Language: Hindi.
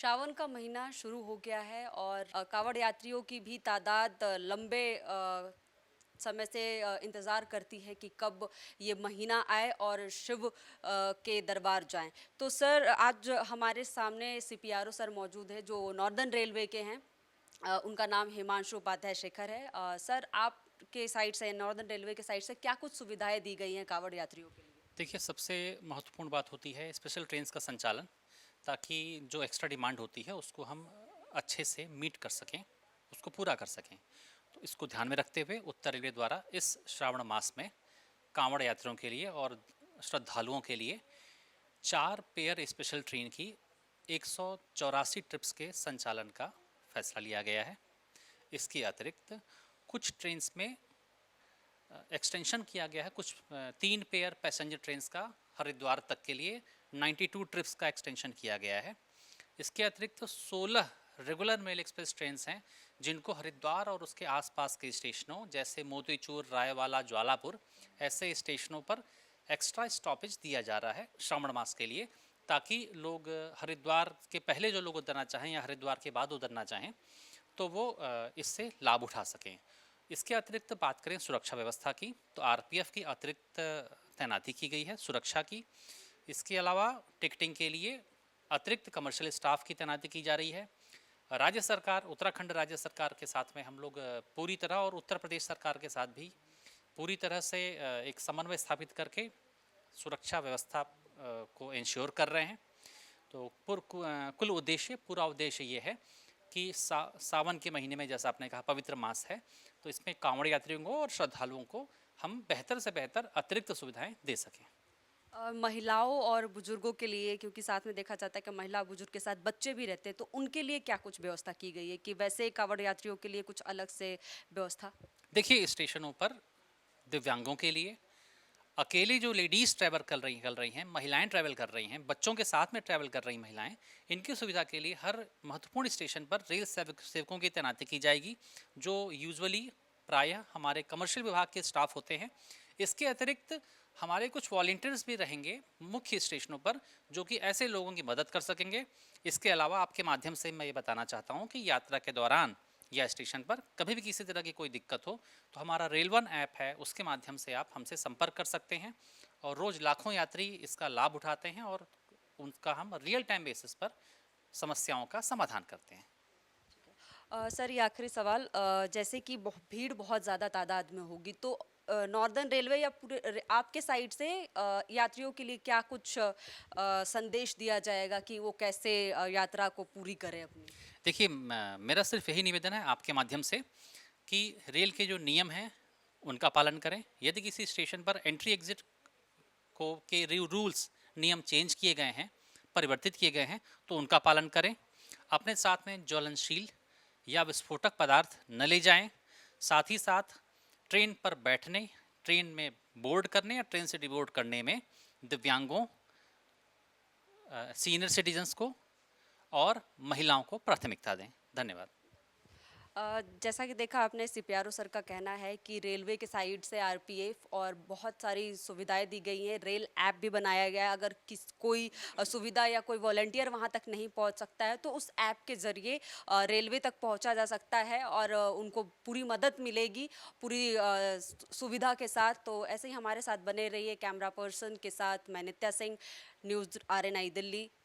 श्रावण का महीना शुरू हो गया है और कांवड़ यात्रियों की भी तादाद लंबे समय से इंतज़ार करती है कि कब ये महीना आए और शिव के दरबार जाएं। तो सर आज हमारे सामने सीपीआरओ सर मौजूद है जो नॉर्दर्न रेलवे के हैं। उनका नाम हिमांशु उपाध्याय शेखर है। सर आपके साइड से नॉर्दर्न रेलवे के साइड से क्या कुछ सुविधाएं दी गई हैं कांवड़ यात्रियों के लिए? देखिए, सबसे महत्वपूर्ण बात होती है स्पेशल ट्रेन्स का संचालन, ताकि जो एक्स्ट्रा डिमांड होती है उसको हम अच्छे से मीट कर सकें, उसको पूरा कर सकें। तो इसको ध्यान में रखते हुए उत्तर रेलवे द्वारा इस श्रावण मास में कांवड़ यात्रियों के लिए और श्रद्धालुओं के लिए 4 पेयर स्पेशल ट्रेन की 184 ट्रिप्स के संचालन का फैसला लिया गया है। इसके अतिरिक्त कुछ ट्रेन्स में एक्सटेंशन किया गया है। कुछ 3 पेयर पैसेंजर ट्रेन्स का हरिद्वार तक के लिए 92 ट्रिप्स का एक्सटेंशन किया गया है। इसके अतिरिक्त 16 रेगुलर मेल एक्सप्रेस ट्रेन्स हैं जिनको हरिद्वार और उसके आसपास के स्टेशनों जैसे मोतीचूर, रायवाला, ज्वालापुर ऐसे स्टेशनों पर एक्स्ट्रा स्टॉपेज दिया जा रहा है श्रावण मास के लिए, ताकि लोग हरिद्वार के पहले जो लोग उतरना चाहें या हरिद्वार के बाद उतरना चाहें तो वो इससे लाभ उठा सकें। इसके अतिरिक्त बात करें सुरक्षा व्यवस्था की, तो आरपीएफ की अतिरिक्त तैनाती की गई है सुरक्षा की। इसके अलावा टिकटिंग के लिए अतिरिक्त कमर्शियल स्टाफ की तैनाती की जा रही है। राज्य सरकार, उत्तराखंड राज्य सरकार के साथ में हम लोग पूरी तरह, और उत्तर प्रदेश सरकार के साथ भी पूरी तरह से एक समन्वय स्थापित करके सुरक्षा व्यवस्था को इंश्योर कर रहे हैं। तो पूरा उद्देश्य ये है कि सावन के महीने में, जैसा आपने कहा, पवित्र मास है, तो इसमें कांवड़ यात्रियों को और श्रद्धालुओं को हम बेहतर से बेहतर अतिरिक्त सुविधाएं दे सकें। महिलाओं और बुजुर्गों के लिए, क्योंकि साथ में देखा जाता है कि महिला बुजुर्ग के साथ बच्चे भी रहते हैं, तो उनके लिए क्या कुछ व्यवस्था की गई है कि वैसे कांवड़ यात्रियों के लिए कुछ अलग से व्यवस्था? देखिए, स्टेशनों पर दिव्यांगों के लिए, अकेली जो लेडीज़ ट्रैवल कर रही हैं, महिलाएं ट्रैवल कर रही हैं, बच्चों के साथ में ट्रैवल कर रही महिलाएं, इनकी सुविधा के लिए हर महत्वपूर्ण स्टेशन पर रेल सेवकों की तैनाती की जाएगी, जो यूजुअली प्रायः हमारे कमर्शियल विभाग के स्टाफ होते हैं। इसके अतिरिक्त हमारे कुछ वॉलंटियर्स भी रहेंगे मुख्य स्टेशनों पर, जो कि ऐसे लोगों की मदद कर सकेंगे। इसके अलावा आपके माध्यम से मैं ये बताना चाहता हूँ कि यात्रा के दौरान या स्टेशन पर कभी भी किसी तरह की कोई दिक्कत हो तो हमारा रेल 1 ऐप है, उसके माध्यम से आप हमसे संपर्क कर सकते हैं, और रोज़ लाखों यात्री इसका लाभ उठाते हैं और उनका हम रियल टाइम बेसिस पर समस्याओं का समाधान करते हैं। सर ये आखिरी सवाल, जैसे कि भीड़ बहुत ज़्यादा तादाद में होगी, तो नॉर्दर्न रेलवे या पूरे आपके साइड से यात्रियों के लिए क्या कुछ संदेश दिया जाएगा कि वो कैसे यात्रा को पूरी करें अपनी? देखिए, मेरा सिर्फ यही निवेदन है आपके माध्यम से कि रेल के जो नियम हैं उनका पालन करें। यदि किसी स्टेशन पर एंट्री एग्जिट को के रूल्स, नियम चेंज किए गए हैं, परिवर्तित किए गए हैं, तो उनका पालन करें। अपने साथ में ज्वलनशील या विस्फोटक पदार्थ न ले जाएं। साथ ही साथ ट्रेन पर बैठने, ट्रेन में बोर्ड करने या ट्रेन से डिबोर्ड करने में दिव्यांगों, सीनियर सिटीजन्स को और महिलाओं को प्राथमिकता दें। धन्यवाद। जैसा कि देखा आपने, सीपीआरओ सर का कहना है कि रेलवे के साइड से आरपीएफ और बहुत सारी सुविधाएं दी गई हैं, रेल ऐप भी बनाया गया है। अगर कोई सुविधा या कोई वॉलंटियर वहां तक नहीं पहुंच सकता है तो उस ऐप के जरिए रेलवे तक पहुंचा जा सकता है और उनको पूरी मदद मिलेगी, पूरी सुविधा के साथ। तो ऐसे ही हमारे साथ बने रहिए। कैमरा पर्सन के साथ मैं नित्या सिंह, न्यूज़ RNI दिल्ली।